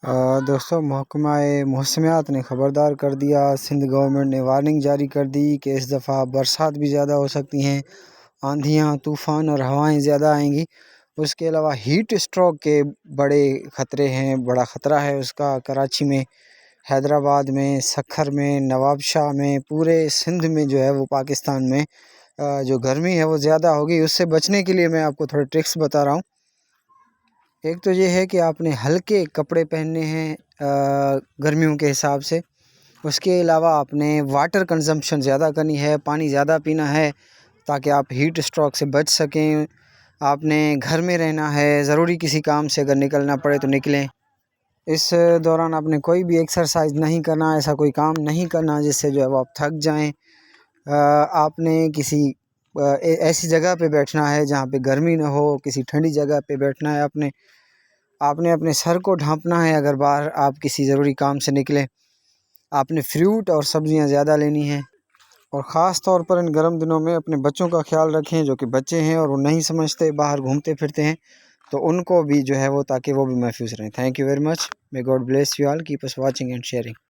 दोस्तों महकमा-ए मौसमियात ने ख़बरदार कर दिया। सिंध गवर्नमेंट ने वार्निंग जारी कर दी कि इस दफ़ा बरसात भी ज़्यादा हो सकती हैं, आंधियाँ, तूफ़ान और हवाएं ज़्यादा आएंगी। उसके अलावा हीट स्ट्रोक के बड़े ख़तरे हैं, बड़ा ख़तरा है उसका। कराची में, हैदराबाद में, सखर में, नवाबशाह में, पूरे सिंध में जो है वो पाकिस्तान में जो गर्मी है वो ज़्यादा होगी। उससे बचने के लिए मैं आपको थोड़े ट्रिक्स बता रहा हूँ। एक तो ये है कि आपने हल्के कपड़े पहनने हैं गर्मियों के हिसाब से। उसके अलावा आपने वाटर कंजम्पशन ज़्यादा करनी है, पानी ज़्यादा पीना है ताकि आप हीट स्ट्रोक से बच सकें। आपने घर में रहना है, ज़रूरी किसी काम से अगर निकलना पड़े तो निकलें। इस दौरान आपने कोई भी एक्सरसाइज नहीं करना, ऐसा कोई काम नहीं करना जिससे जो है वो आप थक जाएं। आपने किसी ऐसी जगह पे बैठना है जहाँ पे गर्मी ना हो, किसी ठंडी जगह पे बैठना है। आपने अपने सर को ढांपना है अगर बाहर आप किसी ज़रूरी काम से निकलें। आपने फ्रूट और सब्जियां ज़्यादा लेनी हैं और ख़ास तौर पर इन गर्म दिनों में अपने बच्चों का ख्याल रखें जो कि बच्चे हैं और वो नहीं समझते, बाहर घूमते फिरते हैं, तो उनको भी जो है वो ताकि वो भी महफूज रहें। Thank you very much. May God bless you all, keep us watching and sharing.